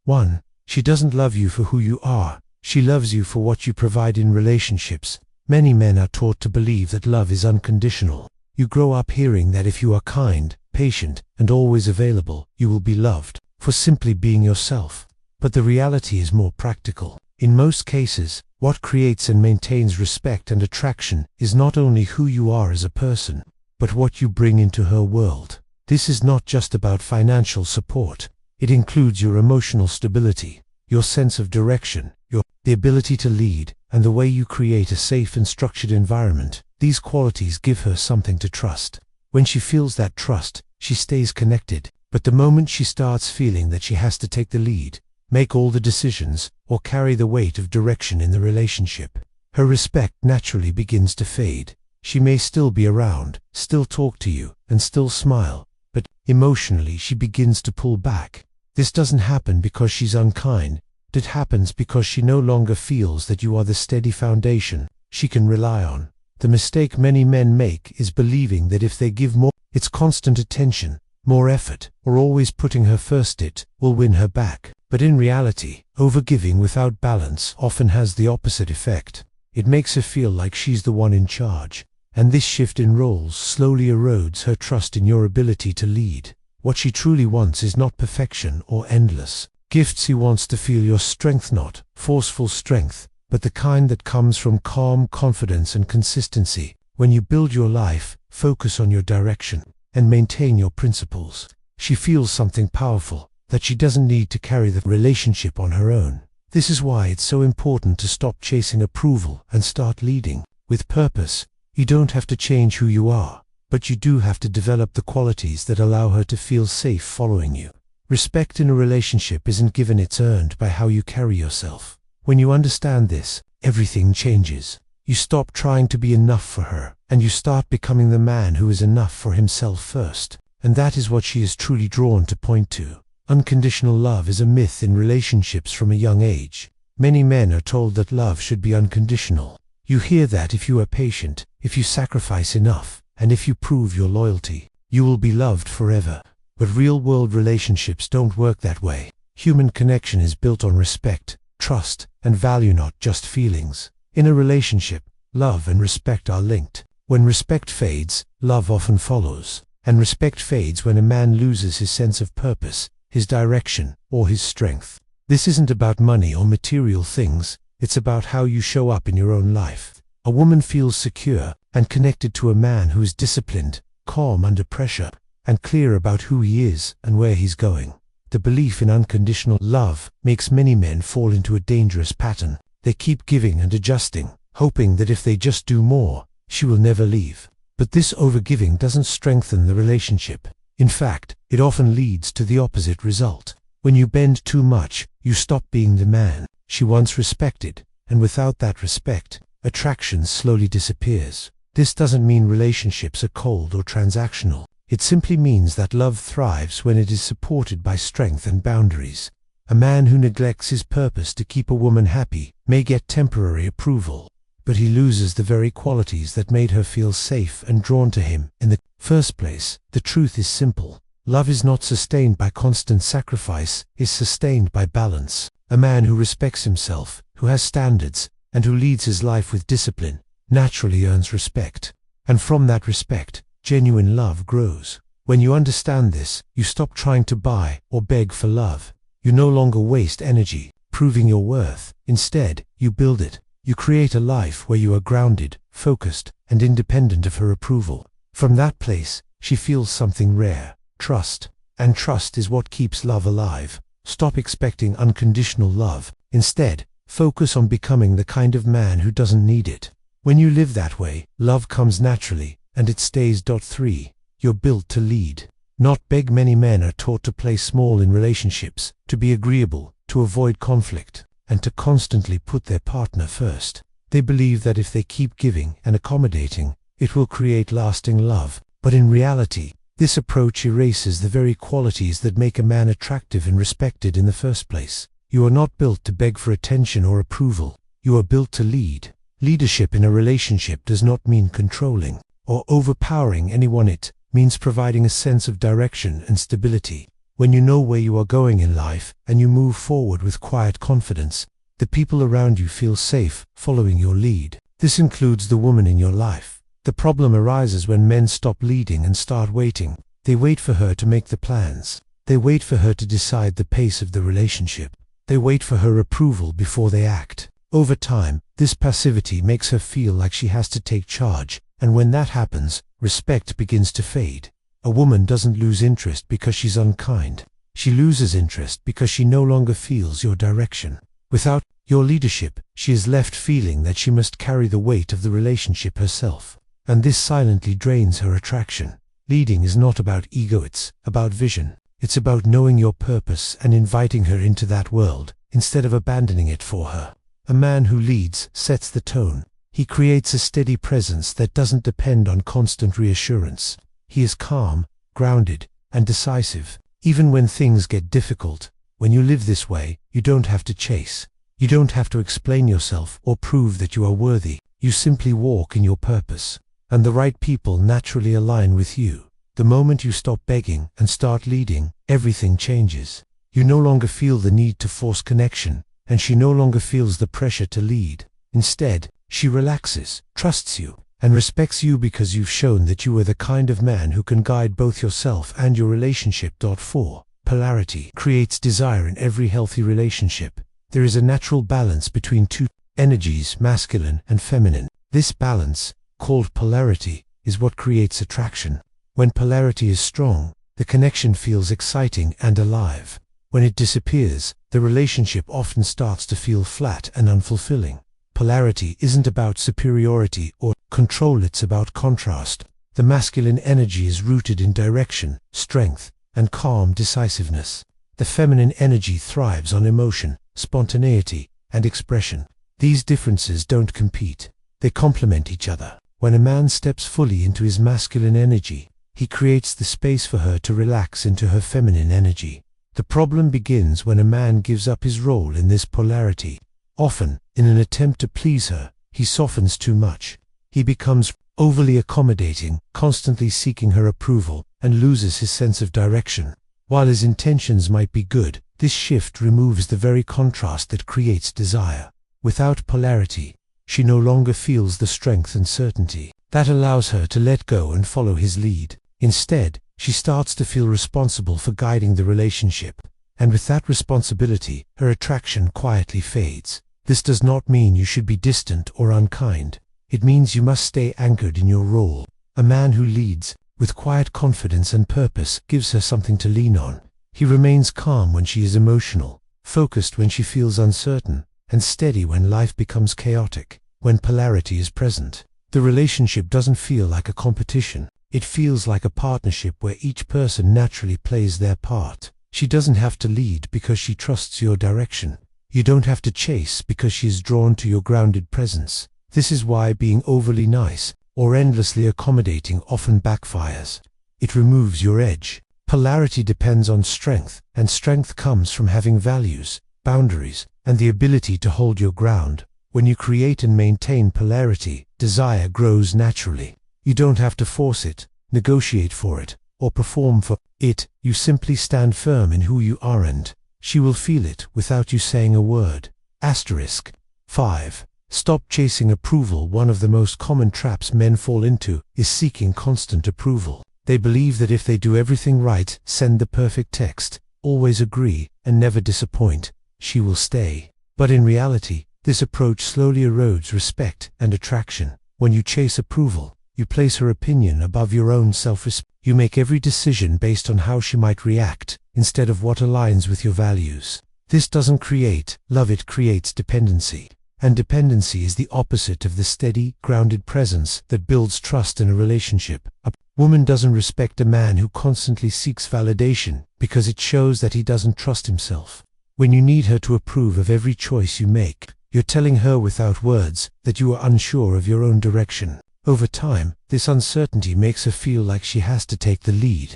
1. She doesn't love you for who you are. She loves you for what you provide in relationships. Many men are taught to believe that love is unconditional. You grow up hearing that if you are kind, patient, and always available, you will be loved for simply being yourself. But the reality is more practical. In most cases, what creates and maintains respect and attraction is not only who you are as a person, but what you bring into her world. This is not just about financial support. It includes your emotional stability, your sense of direction, the ability to lead, and the way you create a safe and structured environment. These qualities give her something to trust. When she feels that trust, she stays connected. But the moment she starts feeling that she has to take the lead, make all the decisions, or carry the weight of direction in the relationship, her respect naturally begins to fade. She may still be around, still talk to you, and still smile, but emotionally she begins to pull back. This doesn't happen because she's unkind. It happens because she no longer feels that you are the steady foundation she can rely on. The mistake many men make is believing that if they give more, it's constant attention, more effort, or always putting her first, it will win her back. But in reality, overgiving without balance often has the opposite effect. It makes her feel like she's the one in charge, and this shift in roles slowly erodes her trust in your ability to lead. What she truly wants is not perfection or endless gifts. She wants to feel your strength, not forceful strength, but the kind that comes from calm confidence and consistency. When you build your life, focus on your direction, and maintain your principles, she feels something powerful, that she doesn't need to carry the relationship on her own. This is why it's so important to stop chasing approval and start leading with purpose. You don't have to change who you are, but you do have to develop the qualities that allow her to feel safe following you. Respect in a relationship isn't given, it's earned by how you carry yourself. When you understand this, everything changes. You stop trying to be enough for her, and you start becoming the man who is enough for himself first. And that is what she is truly drawn to point to. Unconditional love is a myth in relationships from a young age. Many men are told that love should be unconditional. You hear that if you are patient, if you sacrifice enough, and if you prove your loyalty, you will be loved forever. But real-world relationships don't work that way. Human connection is built on respect, trust, and value, not just feelings. In a relationship, love and respect are linked. When respect fades, love often follows. And respect fades when a man loses his sense of purpose, his direction, or his strength. This isn't about money or material things, it's about how you show up in your own life. A woman feels secure and connected to a man who is disciplined, calm under pressure, and clear about who he is and where he's going. The belief in unconditional love makes many men fall into a dangerous pattern. They keep giving and adjusting, hoping that if they just do more, she will never leave. But this overgiving doesn't strengthen the relationship. In fact, it often leads to the opposite result. When you bend too much, you stop being the man she once respected, and without that respect, attraction slowly disappears. This doesn't mean relationships are cold or transactional. It simply means that love thrives when it is supported by strength and boundaries. A man who neglects his purpose to keep a woman happy may get temporary approval, but he loses the very qualities that made her feel safe and drawn to him in the first place. The truth is simple. Love is not sustained by constant sacrifice, it's sustained by balance. A man who respects himself, who has standards, and who leads his life with discipline, naturally earns respect. And from that respect, genuine love grows. When you understand this, you stop trying to buy or beg for love. You no longer waste energy proving your worth. Instead, you build it. You create a life where you are grounded, focused, and independent of her approval. From that place, she feels something rare, trust. And trust is what keeps love alive. Stop expecting unconditional love. Instead, focus on becoming the kind of man who doesn't need it. When you live that way, love comes naturally, and it stays. 3. You're built to lead, not beg. Many men are taught to play small in relationships, to be agreeable, to avoid conflict, and to constantly put their partner first. They believe that if they keep giving and accommodating, it will create lasting love. But in reality, this approach erases the very qualities that make a man attractive and respected in the first place. You are not built to beg for attention or approval. You are built to lead. Leadership in a relationship does not mean controlling or overpowering anyone. It means providing a sense of direction and stability. When you know where you are going in life and you move forward with quiet confidence, the people around you feel safe following your lead. This includes the woman in your life. The problem arises when men stop leading and start waiting. They wait for her to make the plans. They wait for her to decide the pace of the relationship. They wait for her approval before they act. Over time, this passivity makes her feel like she has to take charge, and when that happens, respect begins to fade. A woman doesn't lose interest because she's unkind. She loses interest because she no longer feels your direction. Without your leadership, she is left feeling that she must carry the weight of the relationship herself. And this silently drains her attraction. Leading is not about ego, it's about vision. It's about knowing your purpose and inviting her into that world, instead of abandoning it for her. A man who leads sets the tone. He creates a steady presence that doesn't depend on constant reassurance. He is calm, grounded, and decisive, even when things get difficult. When you live this way, you don't have to chase. You don't have to explain yourself or prove that you are worthy. You simply walk in your purpose. And the right people naturally align with you. The moment you stop begging and start leading, everything changes. You no longer feel the need to force connection, and she no longer feels the pressure to lead. Instead, she relaxes, trusts you, and respects you because you've shown that you are the kind of man who can guide both yourself and your relationship. 4. Polarity creates desire in every healthy relationship. There is a natural balance between two energies, masculine and feminine. This balance, called polarity, is what creates attraction. When polarity is strong, the connection feels exciting and alive. When it disappears, the relationship often starts to feel flat and unfulfilling. Polarity isn't about superiority or control, it's about contrast. The masculine energy is rooted in direction, strength, and calm decisiveness. The feminine energy thrives on emotion, spontaneity, and expression. These differences don't compete. They complement each other. When a man steps fully into his masculine energy, he creates the space for her to relax into her feminine energy. The problem begins when a man gives up his role in this polarity. Often, in an attempt to please her, he softens too much. He becomes overly accommodating, constantly seeking her approval, and loses his sense of direction. While his intentions might be good, this shift removes the very contrast that creates desire. Without polarity, she no longer feels the strength and certainty that allows her to let go and follow his lead. Instead, she starts to feel responsible for guiding the relationship. And with that responsibility, her attraction quietly fades. This does not mean you should be distant or unkind. It means you must stay anchored in your role. A man who leads with quiet confidence and purpose gives her something to lean on. He remains calm when she is emotional, focused when she feels uncertain, and steady when life becomes chaotic. When polarity is present, the relationship doesn't feel like a competition. It feels like a partnership where each person naturally plays their part. She doesn't have to lead because she trusts your direction. You don't have to chase because she is drawn to your grounded presence. This is why being overly nice or endlessly accommodating often backfires. It removes your edge. Polarity depends on strength, and strength comes from having values, boundaries, and the ability to hold your ground. When you create and maintain polarity, desire grows naturally. You don't have to force it, negotiate for it, or perform for it. You simply stand firm in who you are and she will feel it without you saying a word. 5. Stop chasing approval. One of the most common traps men fall into is seeking constant approval. They believe that if they do everything right, send the perfect text, always agree, and never disappoint, she will stay. But in reality, this approach slowly erodes respect and attraction. When you chase approval, you place her opinion above your own self-respect. You make every decision based on how she might react, instead of what aligns with your values. This doesn't create love, it creates dependency. And dependency is the opposite of the steady, grounded presence that builds trust in a relationship. A woman doesn't respect a man who constantly seeks validation because it shows that he doesn't trust himself. When you need her to approve of every choice you make, you're telling her without words that you are unsure of your own direction. Over time, this uncertainty makes her feel like she has to take the lead.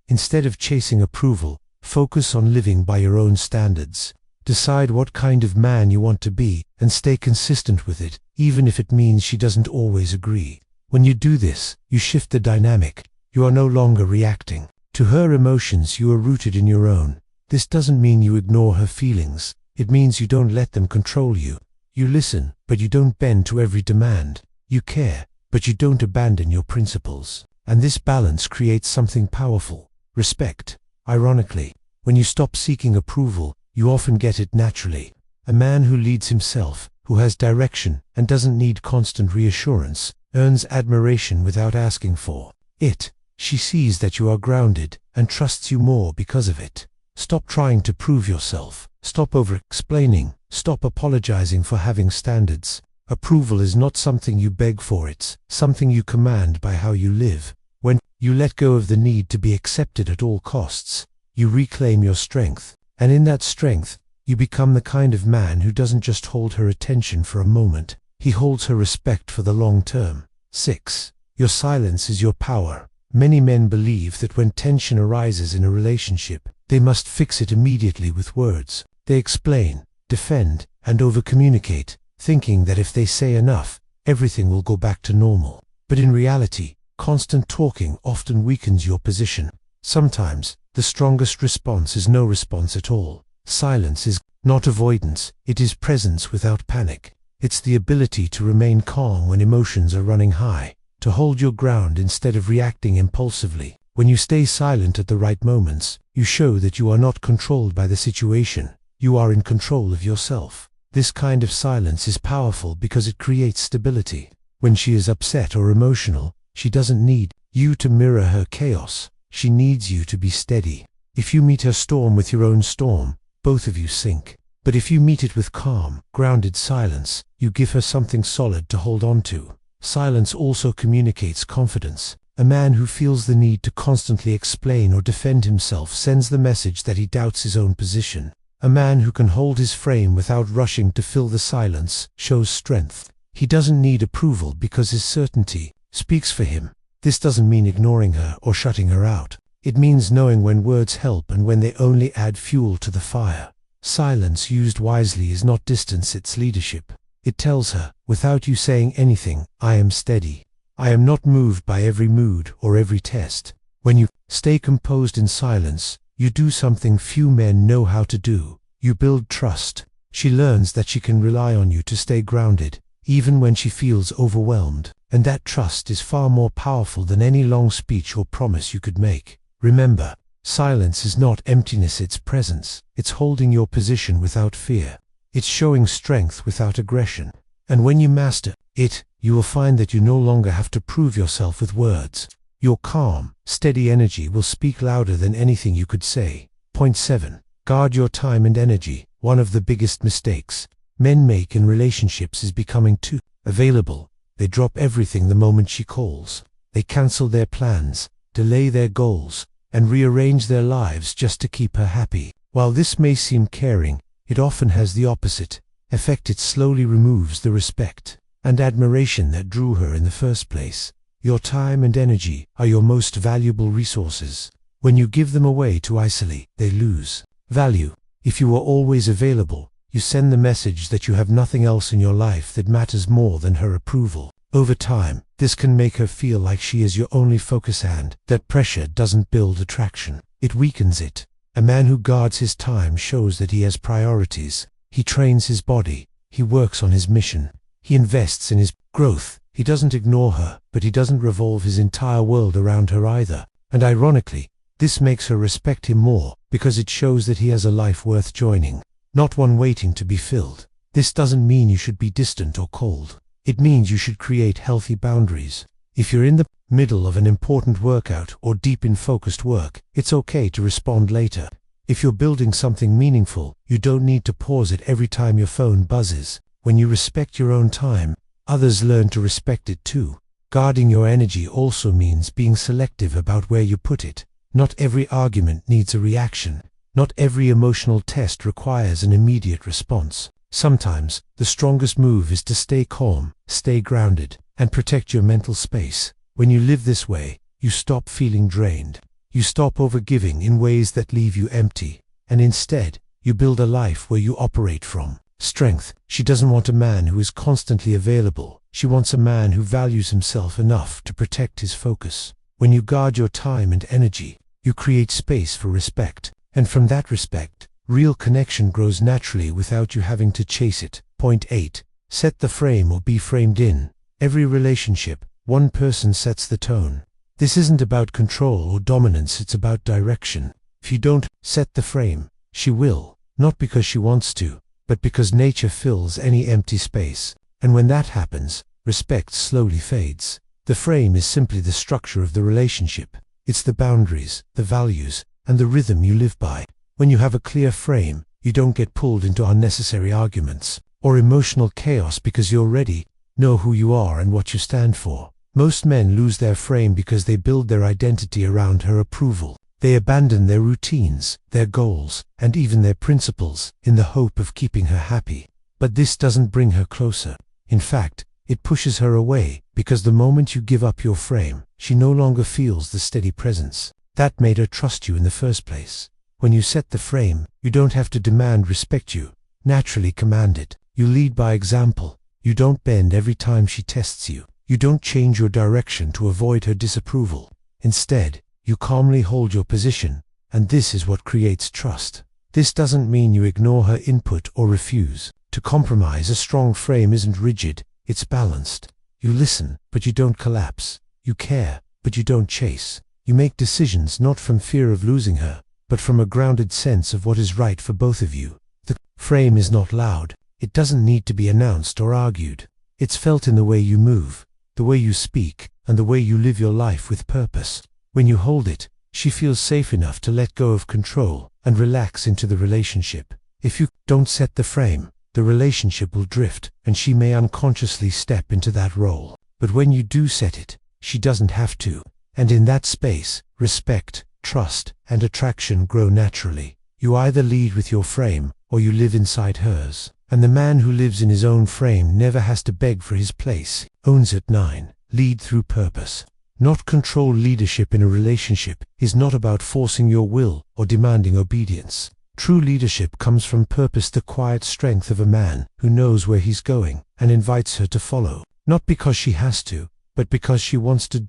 Instead of chasing approval, focus on living by your own standards. Decide what kind of man you want to be and stay consistent with it, even if it means she doesn't always agree. When you do this, you shift the dynamic. You are no longer reacting To her emotions, you are rooted in your own. This doesn't mean you ignore her feelings. It means you don't let them control you. You listen, but you don't bend to every demand. You care, but you don't abandon your principles. And this balance creates something powerful: respect. Ironically, when you stop seeking approval, you often get it naturally. A man who leads himself, who has direction and doesn't need constant reassurance, earns admiration without asking for it. She sees that you are grounded and trusts you more because of it. Stop trying to prove yourself. Stop over-explaining. Stop apologizing for having standards. Approval is not something you beg for, it's something you command by how you live. When you let go of the need to be accepted at all costs, you reclaim your strength. And in that strength, you become the kind of man who doesn't just hold her attention for a moment, he holds her respect for the long term. 6. Your silence is your power. Many men believe that when tension arises in a relationship, they must fix it immediately with words. They explain, defend, and over-communicate, thinking that if they say enough, everything will go back to normal. But in reality, constant talking often weakens your position. Sometimes, the strongest response is no response at all. Silence is not avoidance, it is presence without panic. It's the ability to remain calm when emotions are running high, to hold your ground instead of reacting impulsively. When you stay silent at the right moments, you show that you are not controlled by the situation. You are in control of yourself. This kind of silence is powerful because it creates stability. When she is upset or emotional, she doesn't need you to mirror her chaos. She needs you to be steady. If you meet her storm with your own storm, both of you sink. But if you meet it with calm, grounded silence, you give her something solid to hold on to. Silence also communicates confidence. A man who feels the need to constantly explain or defend himself sends the message that he doubts his own position. A man who can hold his frame without rushing to fill the silence shows strength. He doesn't need approval because his certainty speaks for him. This doesn't mean ignoring her or shutting her out. It means knowing when words help and when they only add fuel to the fire. Silence used wisely is not distance, it's leadership. It tells her, without you saying anything, I am steady. I am not moved by every mood or every test. When you stay composed in silence, you do something few men know how to do. You build trust. She learns that she can rely on you to stay grounded, even when she feels overwhelmed. And that trust is far more powerful than any long speech or promise you could make. Remember, silence is not emptiness, it's presence. It's holding your position without fear. It's showing strength without aggression. And when you master it, you will find that you no longer have to prove yourself with words. Your calm, steady energy will speak louder than anything you could say. Point 7. Guard your time and energy. One of the biggest mistakes men make in relationships is becoming too available. They drop everything the moment she calls. They cancel their plans, delay their goals, and rearrange their lives just to keep her happy. While this may seem caring, it often has the opposite effect. It slowly removes the respect and admiration that drew her in the first place. Your time and energy are your most valuable resources. When you give them away to isolate, they lose value. If you are always available, you send the message that you have nothing else in your life that matters more than her approval. Over time, this can make her feel like she is your only focus, and that pressure doesn't build attraction. It weakens it. A man who guards his time shows that he has priorities. He trains his body. He works on his mission. He invests in his growth. He doesn't ignore her, but he doesn't revolve his entire world around her either. And ironically, this makes her respect him more, because it shows that he has a life worth joining, not one waiting to be filled. This doesn't mean you should be distant or cold. It means you should create healthy boundaries. If you're in the middle of an important workout or deep in focused work, it's okay to respond later. If you're building something meaningful, you don't need to pause it every time your phone buzzes. When you respect your own time, others learn to respect it too. Guarding your energy also means being selective about where you put it. Not every argument needs a reaction. Not every emotional test requires an immediate response. Sometimes, the strongest move is to stay calm, stay grounded, and protect your mental space. When you live this way, you stop feeling drained. You stop overgiving in ways that leave you empty. And instead, you build a life where you operate from strength. She doesn't want a man who is constantly available. She wants a man who values himself enough to protect his focus. When you guard your time and energy, you create space for respect. And from that respect, real connection grows naturally without you having to chase it. Point 8. Set the frame or be framed in. Every relationship, one person sets the tone. This isn't about control or dominance, it's about direction. If you don't set the frame, she will, not because she wants to, but because nature fills any empty space. And when that happens, respect slowly fades. The frame is simply the structure of the relationship. It's the boundaries, the values, and the rhythm you live by. When you have a clear frame, you don't get pulled into unnecessary arguments or emotional chaos because you already know who you are and what you stand for. Most men lose their frame because they build their identity around her approval. They abandon their routines, their goals, and even their principles in the hope of keeping her happy. But this doesn't bring her closer. In fact, it pushes her away, because the moment you give up your frame, she no longer feels the steady presence that made her trust you in the first place. When you set the frame, you don't have to demand respect, you naturally command it. You lead by example. You don't bend every time she tests you. You don't change your direction to avoid her disapproval. Instead, you calmly hold your position, and this is what creates trust. This doesn't mean you ignore her input or refuse to compromise. A strong frame isn't rigid, it's balanced. You listen, but you don't collapse. You care, but you don't chase. You make decisions not from fear of losing her, but from a grounded sense of what is right for both of you. The frame is not loud. It doesn't need to be announced or argued. It's felt in the way you move, the way you speak, and the way you live your life with purpose. When you hold it, she feels safe enough to let go of control and relax into the relationship. If you don't set the frame, the relationship will drift, and she may unconsciously step into that role. But when you do set it, she doesn't have to. And in that space, respect, trust, and attraction grow naturally. You either lead with your frame, or you live inside hers. And the man who lives in his own frame never has to beg for his place. Owns it. 9. Lead through purpose. Not control. Leadership in a relationship is not about forcing your will or demanding obedience. True leadership comes from purpose, the quiet strength of a man who knows where he's going and invites her to follow, not because she has to, but because she wants to.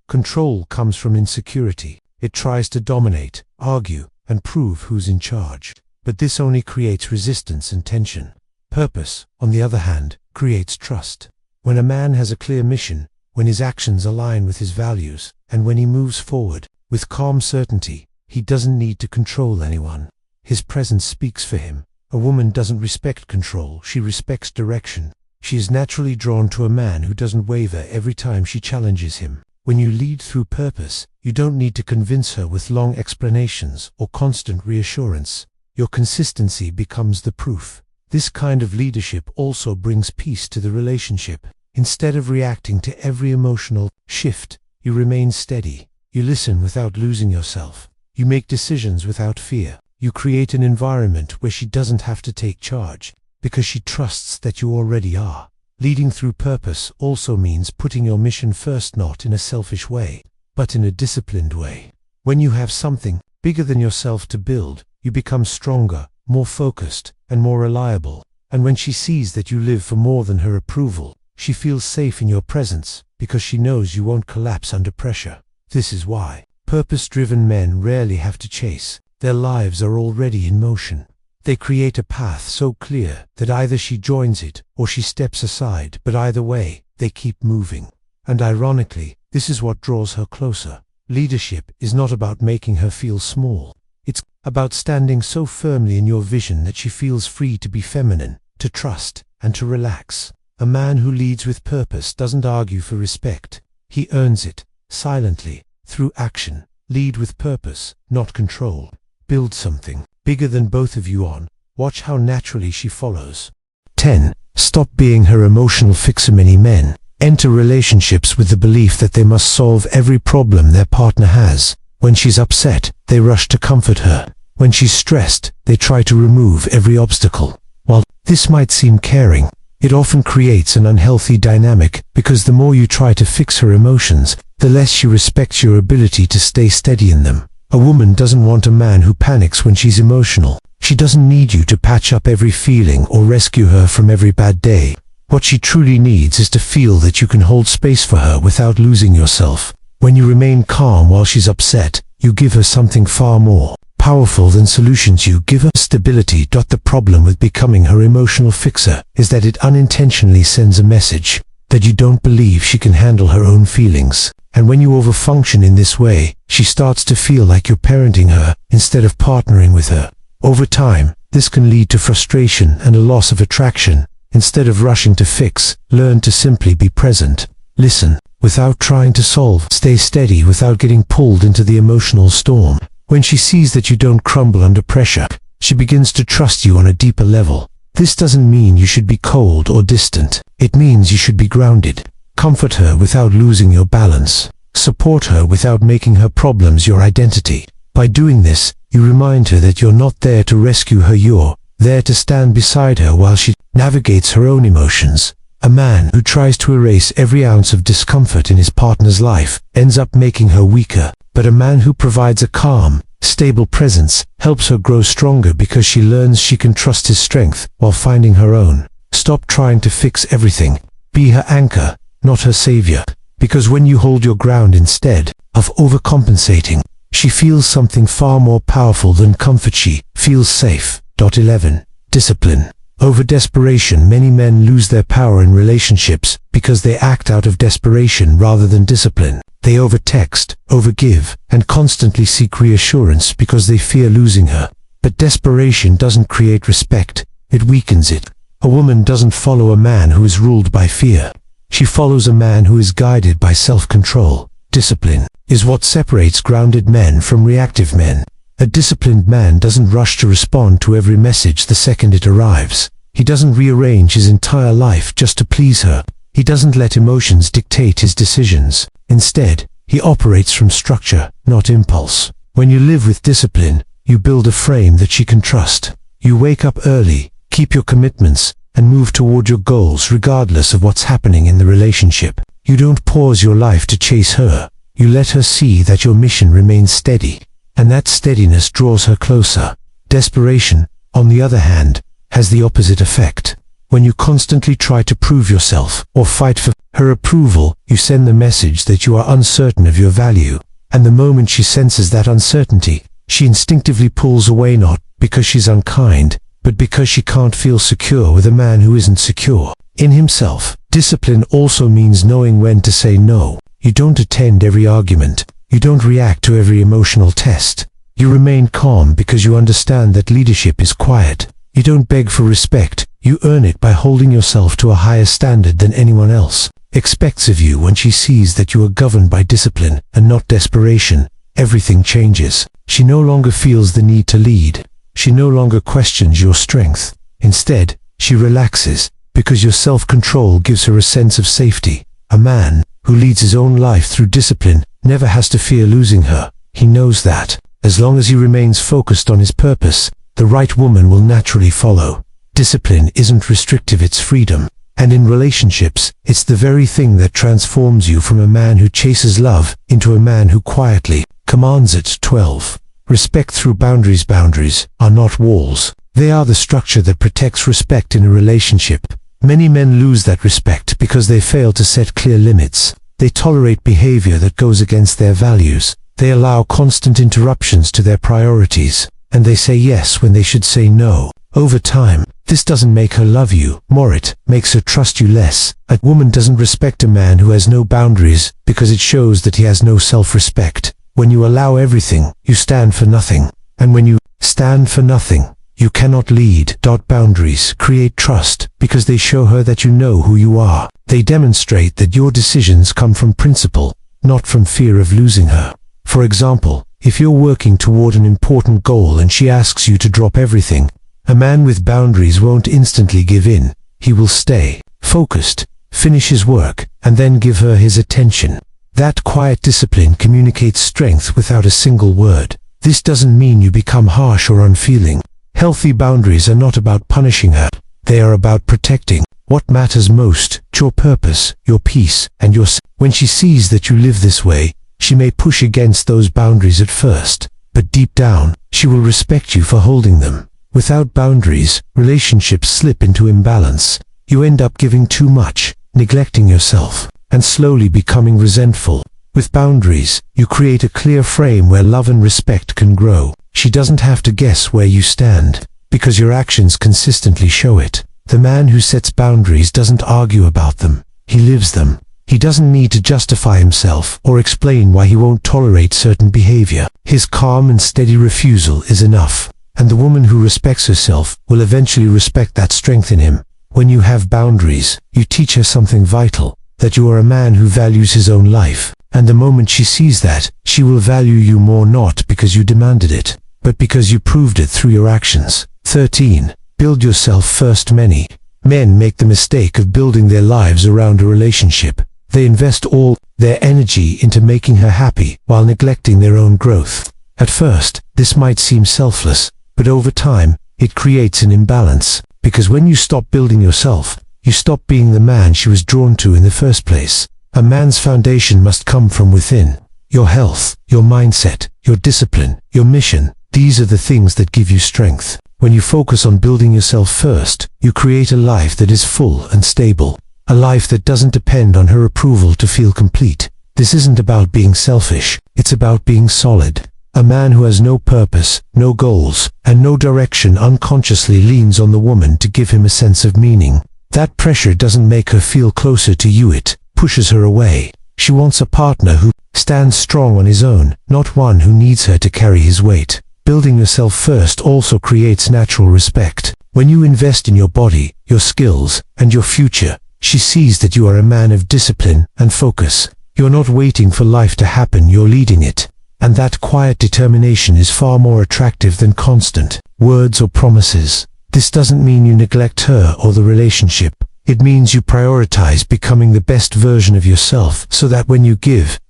Control comes from insecurity. It tries to dominate, argue, and prove who's in charge. But this only creates resistance and tension. Purpose, on the other hand, creates trust. When a man has a clear mission, when his actions align with his values, and when he moves forward with calm certainty, he doesn't need to control anyone. His presence speaks for him. A woman doesn't respect control, she respects direction. She is naturally drawn to a man who doesn't waver every time she challenges him. When you lead through purpose, you don't need to convince her with long explanations or constant reassurance. Your consistency becomes the proof. This kind of leadership also brings peace to the relationship. Instead of reacting to every emotional shift, you remain steady. You listen without losing yourself. You make decisions without fear. You create an environment where she doesn't have to take charge, because she trusts that you already are. Leading through purpose also means putting your mission first, not in a selfish way, but in a disciplined way. When you have something bigger than yourself to build, you become stronger, more focused, and more reliable. And when she sees that you live for more than her approval, she feels safe in your presence, because she knows you won't collapse under pressure. This is why purpose-driven men rarely have to chase. Their lives are already in motion. They create a path so clear that either she joins it or she steps aside, but either way, they keep moving. And ironically, this is what draws her closer. Leadership is not about making her feel small. It's about standing so firmly in your vision that she feels free to be feminine, to trust, and to relax. A man who leads with purpose doesn't argue for respect. He earns it, silently, through action. Lead with purpose, not control. Build something bigger than both of you on. Watch how naturally she follows. 10. Stop being her emotional fixer. Many men enter relationships with the belief that they must solve every problem their partner has. When she's upset, they rush to comfort her. When she's stressed, they try to remove every obstacle. While this might seem caring, it often creates an unhealthy dynamic, because the more you try to fix her emotions, the less she respects your ability to stay steady in them. A woman doesn't want a man who panics when she's emotional. She doesn't need you to patch up every feeling or rescue her from every bad day. What she truly needs is to feel that you can hold space for her without losing yourself. When you remain calm while she's upset, you give her something far more powerful than solutions. You give her stability. The problem with becoming her emotional fixer is that it unintentionally sends a message that you don't believe she can handle her own feelings. And when you overfunction in this way, she starts to feel like you're parenting her instead of partnering with her. Over time, this can lead to frustration and a loss of attraction. Instead of rushing to fix, learn to simply be present. Listen without trying to solve. Stay steady without getting pulled into the emotional storm. When she sees that you don't crumble under pressure, she begins to trust you on a deeper level. This doesn't mean you should be cold or distant. It means you should be grounded. Comfort her without losing your balance. Support her without making her problems your identity. By doing this, you remind her that you're not there to rescue her, you're there to stand beside her while she navigates her own emotions. A man who tries to erase every ounce of discomfort in his partner's life ends up making her weaker, but a man who provides a calm, stable presence helps her grow stronger because she learns she can trust his strength while finding her own. Stop trying to fix everything. Be her anchor, not her savior. Because when you hold your ground instead of overcompensating, she feels something far more powerful than comfort. She feels safe. 11. Discipline. Over desperation. Many men lose their power in relationships because they act out of desperation rather than discipline. They overtext, overgive, and constantly seek reassurance because they fear losing her. But desperation doesn't create respect, it weakens it. A woman doesn't follow a man who is ruled by fear. She follows a man who is guided by self-control. Discipline is what separates grounded men from reactive men. A disciplined man doesn't rush to respond to every message the second it arrives. He doesn't rearrange his entire life just to please her. He doesn't let emotions dictate his decisions. Instead, he operates from structure, not impulse. When you live with discipline, you build a frame that she can trust. You wake up early, keep your commitments, and move toward your goals regardless of what's happening in the relationship. You don't pause your life to chase her. You let her see that your mission remains steady, and that steadiness draws her closer. Desperation, on the other hand, has the opposite effect. When you constantly try to prove yourself or fight for her approval, you send the message that you are uncertain of your value. And the moment she senses that uncertainty, she instinctively pulls away, not because she's unkind, but because she can't feel secure with a man who isn't secure in himself. Discipline also means knowing when to say no. You don't attend every argument. You don't react to every emotional test. You remain calm because you understand that leadership is quiet. You don't beg for respect. You earn it by holding yourself to a higher standard than anyone else expects of you. When she sees that you are governed by discipline and not desperation, everything changes. She no longer feels the need to lead. She no longer questions your strength. Instead, she relaxes because your self-control gives her a sense of safety. A man who leads his own life through discipline never has to fear losing her. He knows that, as long as he remains focused on his purpose, the right woman will naturally follow. Discipline isn't restrictive, it's freedom. And in relationships, it's the very thing that transforms you from a man who chases love into a man who quietly commands it. 12. Respect through boundaries. Boundaries are not walls. They are the structure that protects respect in a relationship. Many men lose that respect because they fail to set clear limits. They tolerate behavior that goes against their values. They allow constant interruptions to their priorities. And they say yes when they should say no. Over time, this doesn't make her love you more, it makes her trust you less. A woman doesn't respect a man who has no boundaries because it shows that he has no self-respect. When you allow everything, you stand for nothing. And when you stand for nothing, you cannot lead. Boundaries create trust because they show her that you know who you are. They demonstrate that your decisions come from principle, not from fear of losing her. For example, if you're working toward an important goal and she asks you to drop everything, a man with boundaries won't instantly give in. He will stay focused, finish his work, and then give her his attention. That quiet discipline communicates strength without a single word. This doesn't mean you become harsh or unfeeling. Healthy boundaries are not about punishing her. They are about protecting what matters most, your purpose, your peace, and your When she sees that you live this way, she may push against those boundaries at first, but deep down, she will respect you for holding them. Without boundaries, relationships slip into imbalance. You end up giving too much, neglecting yourself, and slowly becoming resentful. With boundaries, you create a clear frame where love and respect can grow. She doesn't have to guess where you stand, because your actions consistently show it. The man who sets boundaries doesn't argue about them, he lives them. He doesn't need to justify himself or explain why he won't tolerate certain behavior. His calm and steady refusal is enough, and the woman who respects herself will eventually respect that strength in him. When you have boundaries, you teach her something vital, that you are a man who values his own life, and the moment she sees that, she will value you more, not because you demanded it, but because you proved it through your actions. 13. Build yourself first. Many men make the mistake of building their lives around a relationship. They invest all their energy into making her happy while neglecting their own growth. At first, this might seem selfless, but over time, it creates an imbalance, because when you stop building yourself, you stop being the man she was drawn to in the first place. A man's foundation must come from within. Your health, your mindset, your discipline, your mission, these are the things that give you strength. When you focus on building yourself first, you create a life that is full and stable. A life that doesn't depend on her approval to feel complete. This isn't about being selfish, it's about being solid. A man who has no purpose, no goals, and no direction unconsciously leans on the woman to give him a sense of meaning. That pressure doesn't make her feel closer to you, it pushes her away. She wants a partner who stands strong on his own, not one who needs her to carry his weight. Building yourself first also creates natural respect. When you invest in your body, your skills, and your future, she sees that you are a man of discipline and focus. You're not waiting for life to happen, you're leading it. And that quiet determination is far more attractive than constant words or promises. This doesn't mean you neglect her or the relationship. It means you prioritize becoming the best version of yourself, so that when you give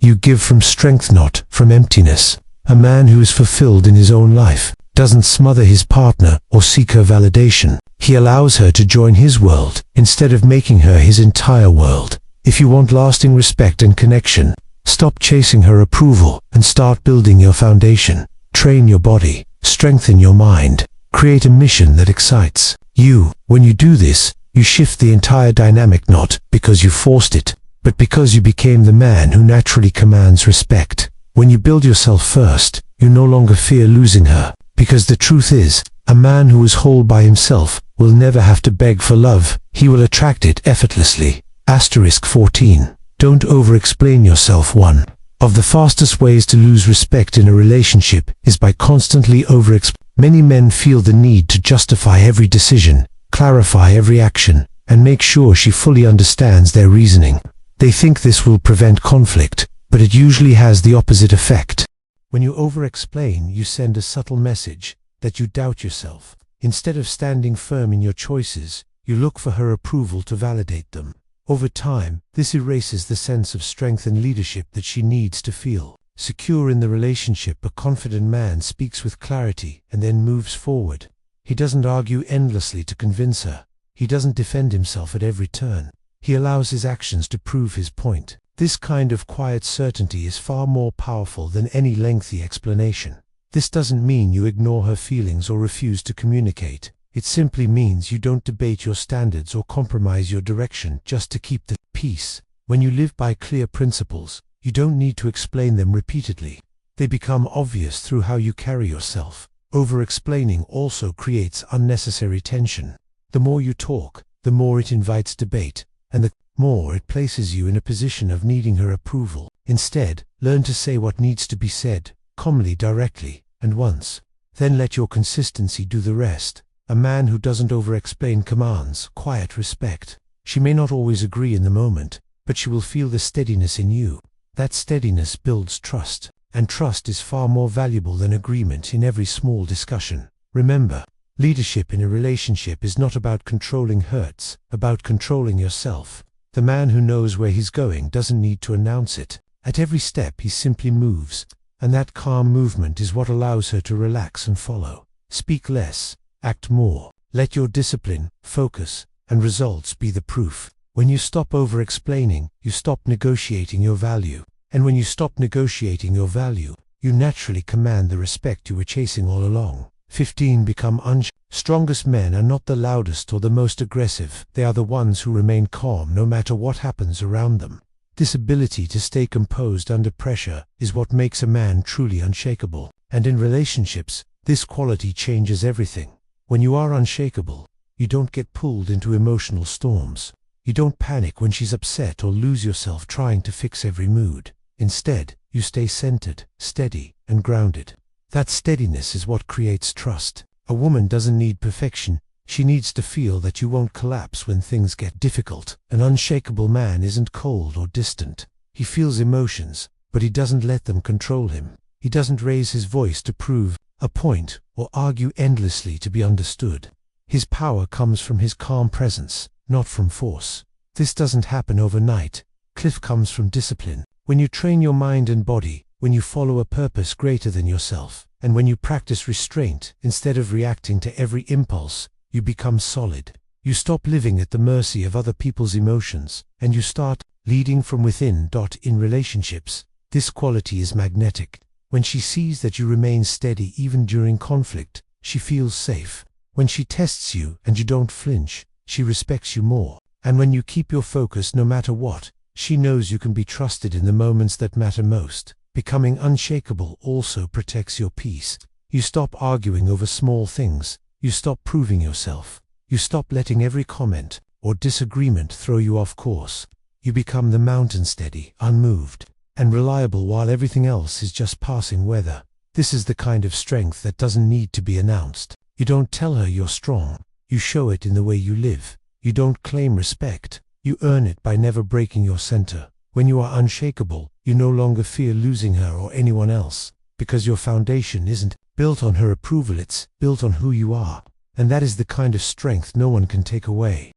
from strength, not from emptiness. A man who is fulfilled in his own life doesn't smother his partner or seek her validation. He allows her to join his world instead of making her his entire world. If you want lasting respect and connection, stop chasing her approval and start building your foundation. Train your body, strengthen your mind, create a mission that excites you. When you do this, you shift the entire dynamic, not because you forced it, but because you became the man who naturally commands respect. When you build yourself first, you no longer fear losing her, because the truth is, a man who is whole by himself will never have to beg for love. He will attract it effortlessly. 14. Don't over-explain yourself. One of the fastest ways to lose respect in a relationship is by constantly over-explaining. Many men feel the need to justify every decision, clarify every action, and make sure she fully understands their reasoning. They think this will prevent conflict, but it usually has the opposite effect. When you over-explain, you send a subtle message that you doubt yourself. Instead of standing firm in your choices, you look for her approval to validate them. Over time, this erases the sense of strength and leadership that she needs to feel secure in the relationship. A confident man speaks with clarity and then moves forward. He doesn't argue endlessly to convince her. He doesn't defend himself at every turn. He allows his actions to prove his point. This kind of quiet certainty is far more powerful than any lengthy explanation. This doesn't mean you ignore her feelings or refuse to communicate. It simply means you don't debate your standards or compromise your direction just to keep the peace. When you live by clear principles, you don't need to explain them repeatedly. They become obvious through how you carry yourself. Over-explaining also creates unnecessary tension. The more you talk, the more it invites debate, and the more it places you in a position of needing her approval. Instead, learn to say what needs to be said, calmly, directly, and once. Then let your consistency do the rest. A man who doesn't over-explain commands quiet respect. She may not always agree in the moment, but she will feel the steadiness in you. That steadiness builds trust, and trust is far more valuable than agreement in every small discussion. Remember, leadership in a relationship is not about controlling her, it's about controlling yourself. The man who knows where he's going doesn't need to announce it. At every step he simply moves, and that calm movement is what allows her to relax and follow. Speak less, act more. Let your discipline, focus, and results be the proof. When you stop over-explaining, you stop negotiating your value. And when you stop negotiating your value, you naturally command the respect you were chasing all along. 15. Become strongest men are not the loudest or the most aggressive. They are the ones who remain calm no matter what happens around them. This ability to stay composed under pressure is what makes a man truly unshakable. And in relationships, this quality changes everything. When you are unshakable, you don't get pulled into emotional storms. You don't panic when she's upset or lose yourself trying to fix every mood. Instead, you stay centered, steady, and grounded. That steadiness is what creates trust. A woman doesn't need perfection. She needs to feel that you won't collapse when things get difficult. An unshakable man isn't cold or distant. He feels emotions, but he doesn't let them control him. He doesn't raise his voice to prove a point or argue endlessly to be understood. His power comes from his calm presence, not from force. This doesn't happen overnight. Cliff comes from discipline. When you train your mind and body, when you follow a purpose greater than yourself, and when you practice restraint instead of reacting to every impulse, you become solid. You stop living at the mercy of other people's emotions, and you start leading from within. In relationships, this quality is magnetic. When she sees that you remain steady even during conflict, she feels safe. When she tests you and you don't flinch, she respects you more. And when you keep your focus no matter what, she knows you can be trusted in the moments that matter most. Becoming unshakable also protects your peace. You stop arguing over small things. You stop proving yourself. You stop letting every comment or disagreement throw you off course. You become the mountain, steady, unmoved, and reliable while everything else is just passing weather. This is the kind of strength that doesn't need to be announced. You don't tell her you're strong. You show it in the way you live. You don't claim respect. You earn it by never breaking your center. When you are unshakable, you no longer fear losing her or anyone else, because your foundation isn't built on her approval, it's built on who you are. And that is the kind of strength no one can take away.